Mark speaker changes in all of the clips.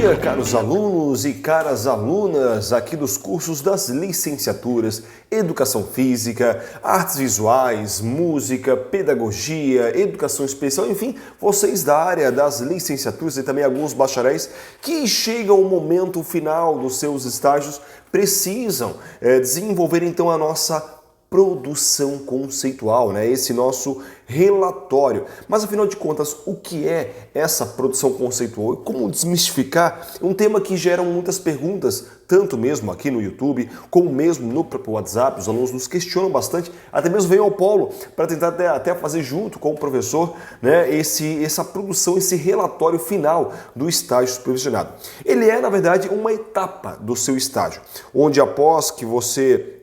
Speaker 1: dia, caros alunos e caras alunas aqui dos cursos das licenciaturas Educação Física, Artes Visuais, Música, Pedagogia, Educação Especial, enfim, vocês da área das licenciaturas e também alguns bacharéis que chegam ao momento final dos seus estágios precisam desenvolver então a nossa produção conceitual, né? Esse nosso relatório. Mas afinal de contas, o que é essa produção conceitual e como desmistificar um tema que gera muitas perguntas, tanto mesmo aqui no YouTube, como mesmo no próprio WhatsApp. Os alunos nos questionam bastante, até mesmo vêm ao polo para tentar até fazer junto com o professor, né, essa produção, esse relatório final do estágio supervisionado. Ele é, na verdade, uma etapa do seu estágio, onde após que você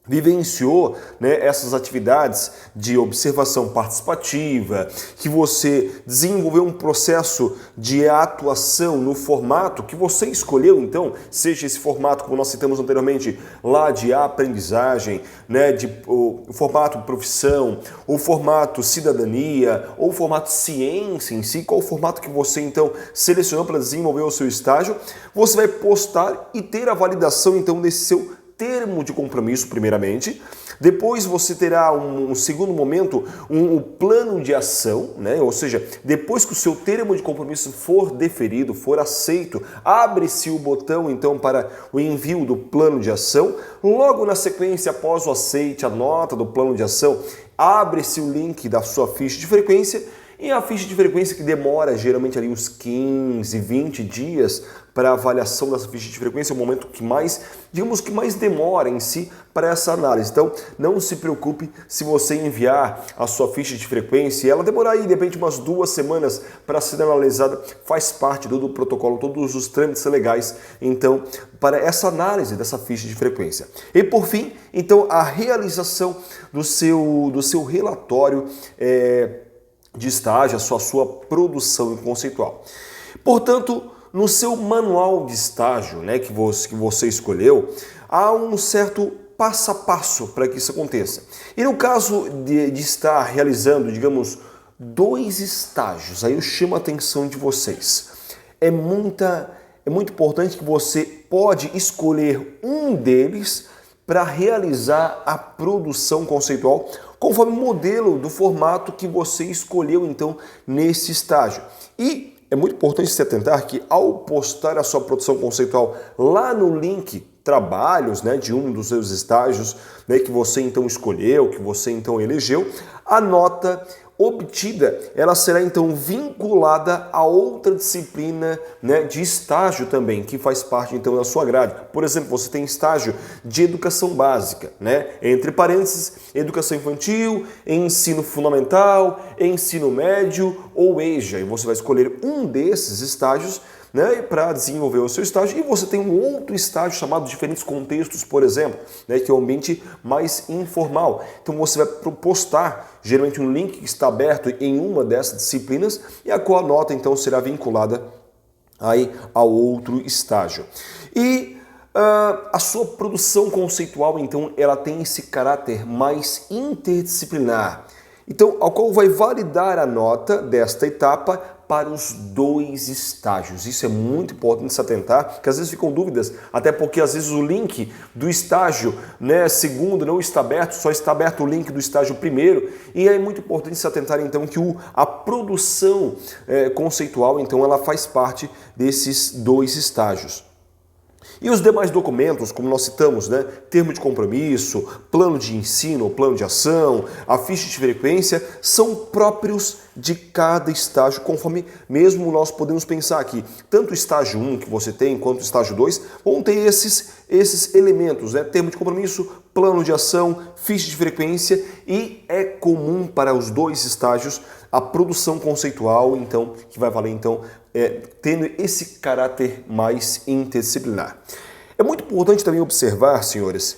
Speaker 1: vivenciou, né, essas atividades de observação participativa, que você desenvolveu um processo de atuação no formato que você escolheu, então, seja esse formato, como nós citamos anteriormente, lá de aprendizagem, né, o formato profissão, o formato cidadania, ou o formato ciência em si, qual o formato que você, então, selecionou para desenvolver o seu estágio, você vai postar e ter a validação, então, desse seu termo de compromisso, primeiramente. Depois você terá um segundo momento, um plano de ação, né? Ou seja, depois que o seu termo de compromisso for deferido, for aceito, abre-se o botão então para o envio do plano de ação. Logo na sequência, após o aceite, a nota do plano de ação, abre-se o link da sua ficha de frequência. E a ficha de frequência que demora geralmente ali uns 15, 20 dias para a avaliação dessa ficha de frequência, é o momento que mais, digamos que mais demora em si para essa análise. Então, não se preocupe se você enviar a sua ficha de frequência e ela demorar aí, de repente, umas 2 semanas para ser analisada, faz parte do protocolo, todos os trâmites legais, então, para essa análise dessa ficha de frequência. E por fim, então, a realização do seu relatório de estágio, a sua produção conceitual. Portanto, no seu manual de estágio, né, que você escolheu, há um certo passo a passo para que isso aconteça. E no caso de estar realizando, digamos, 2 estágios, aí eu chamo a atenção de vocês. É muito importante que você pode escolher um deles para realizar a produção conceitual conforme o modelo do formato que você escolheu então nesse estágio. E é muito importante se atentar que ao postar a sua produção conceitual lá no link trabalhos, né, de um dos seus estágios, né, que você então escolheu, que você então elegeu, a nota obtida, ela será então vinculada a outra disciplina, né, de estágio também, que faz parte então da sua grade. Por exemplo, você tem estágio de educação básica, né, entre parênteses, educação infantil, ensino fundamental, ensino médio ou EJA, e você vai escolher um desses estágios, né, para desenvolver o seu estágio, e você tem um outro estágio chamado diferentes contextos, por exemplo, né, que é um ambiente mais informal. Então você vai postar geralmente um link que está aberto em uma dessas disciplinas e a qual a nota então será vinculada aí ao outro estágio. E a sua produção conceitual então ela tem esse caráter mais interdisciplinar. Então, ao qual vai validar a nota desta etapa para os 2 estágios. Isso é muito importante se atentar, porque às vezes ficam dúvidas, até porque às vezes o link do estágio, né, segundo não está aberto, só está aberto o link do estágio primeiro, e é muito importante se atentar então que a produção conceitual, então ela faz parte desses 2 estágios. E os demais documentos, como nós citamos, né, termo de compromisso, plano de ensino, plano de ação, a ficha de frequência, são próprios de cada estágio, conforme mesmo nós podemos pensar aqui. Tanto o estágio 1 que você tem, quanto o estágio 2, vão ter esses elementos, né, termo de compromisso, plano de ação, ficha de frequência, e é comum para os 2 estágios a produção conceitual, então, que vai valer, então, tendo esse caráter mais interdisciplinar. É muito importante também observar, senhores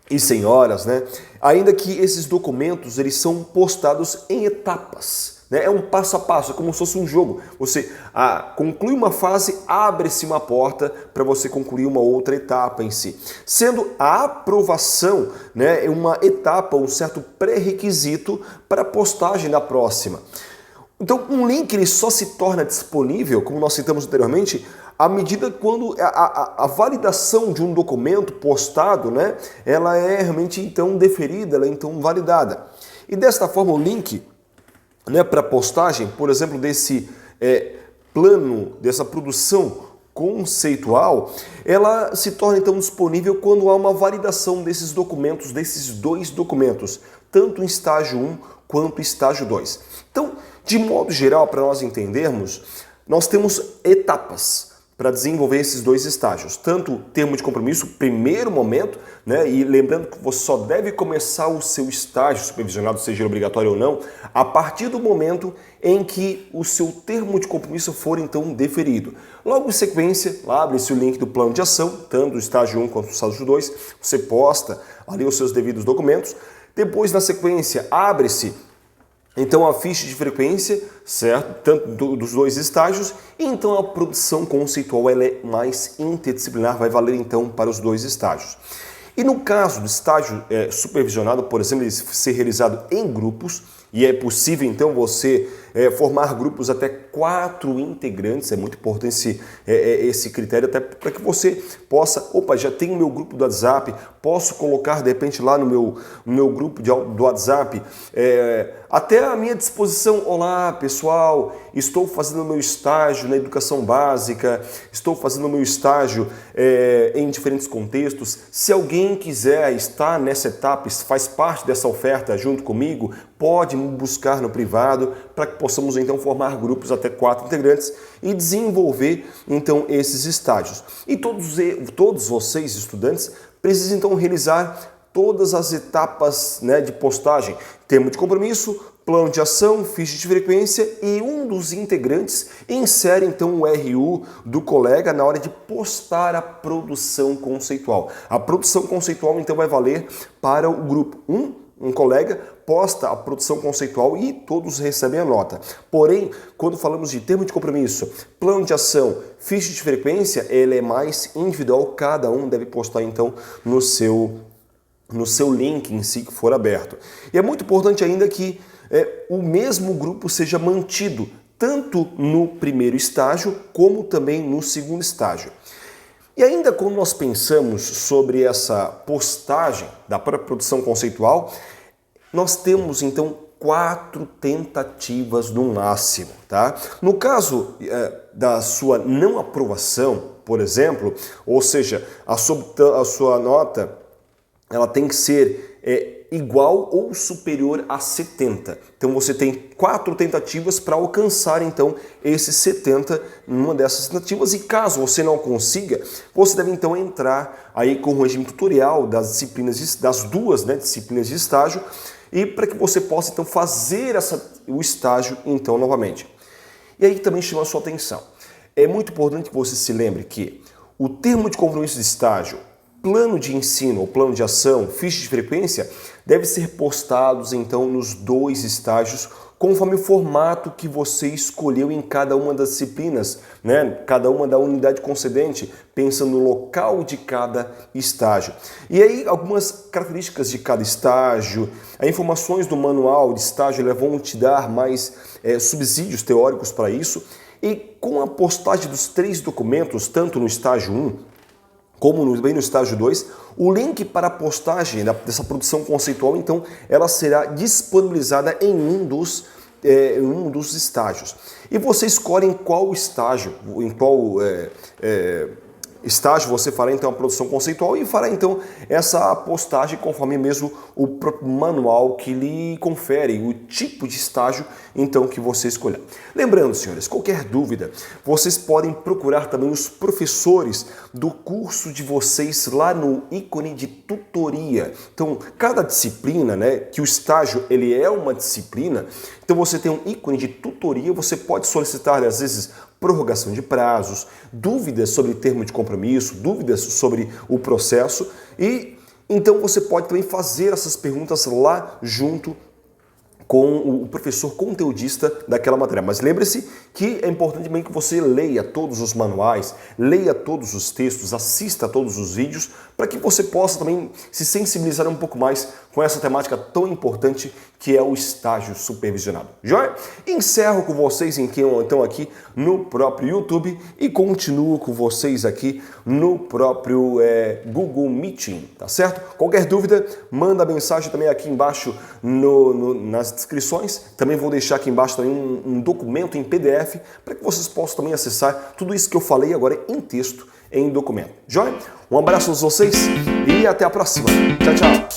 Speaker 1: e senhoras, né, ainda que esses documentos eles são postados em etapas. É um passo a passo, é como se fosse um jogo. Você conclui uma fase, abre-se uma porta para você concluir uma outra etapa em si. Sendo a aprovação, né, uma etapa, um certo pré-requisito para a postagem da próxima. Então, um link ele só se torna disponível, como nós citamos anteriormente, à medida quando a validação de um documento postado, né, ela é realmente então deferida, ela é então validada. E desta forma o link, né, para postagem, por exemplo, desse plano, dessa produção conceitual, ela se torna então disponível quando há uma validação desses documentos, desses dois documentos, tanto em estágio 1 quanto em estágio 2. Então, de modo geral, para nós entendermos, nós temos etapas para desenvolver esses dois estágios, tanto o termo de compromisso, primeiro momento, né? E lembrando que você só deve começar o seu estágio supervisionado, seja ele obrigatório ou não, a partir do momento em que o seu termo de compromisso for então deferido. Logo em sequência, abre-se o link do plano de ação, tanto do estágio 1 quanto do estágio 2, você posta ali os seus devidos documentos. Depois, na sequência, abre-se então a ficha de frequência, certo? Tanto dos dois estágios, e então a produção conceitual ela é mais interdisciplinar, vai valer então para os dois estágios. E no caso do estágio supervisionado, por exemplo, ele ser realizado em grupos, e é possível então você formar grupos até 4 integrantes, é muito importante esse critério, até para que você possa, já tenho meu grupo do WhatsApp, posso colocar de repente lá no meu grupo do WhatsApp, até à minha disposição, olá pessoal, estou fazendo o meu estágio na educação básica, estou fazendo o meu estágio em diferentes contextos, se alguém quiser estar nessa etapa, faz parte dessa oferta junto comigo, pode me buscar no privado para que possamos então formar grupos até 4 integrantes e desenvolver então esses estágios. E todos vocês, estudantes, precisam então realizar todas as etapas, né, de postagem, termo de compromisso, plano de ação, ficha de frequência, e um dos integrantes insere então o RU do colega na hora de postar a produção conceitual. A produção conceitual então vai valer para o grupo. Um colega posta a produção conceitual e todos recebem a nota. Porém, quando falamos de termo de compromisso, plano de ação, ficha de frequência, ele é mais individual, cada um deve postar então no seu link em si que for aberto. E é muito importante ainda que o mesmo grupo seja mantido tanto no primeiro estágio como também no segundo estágio. E ainda quando nós pensamos sobre essa postagem da própria produção conceitual, nós temos então 4 tentativas no máximo, tá? No caso da sua não aprovação, por exemplo, ou seja, a sua nota ela tem que ser igual ou superior a 70. Então você tem 4 tentativas para alcançar então esses 70 numa dessas tentativas, e caso você não consiga, você deve então entrar aí com o regime tutorial das disciplinas, das duas, né, disciplinas de estágio, e para que você possa então fazer o estágio então novamente. E aí também chama a sua atenção. É muito importante que você se lembre que o termo de compromisso de estágio, plano de ensino ou plano de ação, ficha de frequência, deve ser postados então nos 2 estágios, conforme o formato que você escolheu em cada uma das disciplinas, né? Cada uma da unidade concedente, pensando no local de cada estágio. E aí algumas características de cada estágio, as informações do manual de estágio vão te dar mais subsídios teóricos para isso, e com a postagem dos 3 documentos, tanto no estágio 1, como no estágio 2, o link para a postagem dessa produção conceitual, então, ela será disponibilizada em um dos estágios. E você escolhe em qual estágio, estágio você fará então a produção conceitual e fará então essa postagem conforme mesmo o próprio manual que lhe confere o tipo de estágio então que você escolher. Lembrando, senhores, qualquer dúvida, vocês podem procurar também os professores do curso de vocês lá no ícone de tutoria. Então, cada disciplina, né, que o estágio ele é uma disciplina, então você tem um ícone de tutoria, você pode solicitar às vezes prorrogação de prazos, dúvidas sobre termo de compromisso, dúvidas sobre o processo, e então você pode também fazer essas perguntas lá junto com o professor conteudista daquela matéria. Mas lembre-se que é importante também que você leia todos os manuais, leia todos os textos, assista a todos os vídeos, para que você possa também se sensibilizar um pouco mais com essa temática tão importante que é o estágio supervisionado. Joia? Encerro com vocês então aqui no próprio YouTube e continuo com vocês aqui no próprio Google Meeting, tá certo? Qualquer dúvida, manda mensagem também aqui embaixo nas descrições. Também vou deixar aqui embaixo também um documento em PDF para que vocês possam também acessar tudo isso que eu falei agora em texto, em documento. Joia? Um abraço a vocês e até a próxima. Tchau, tchau.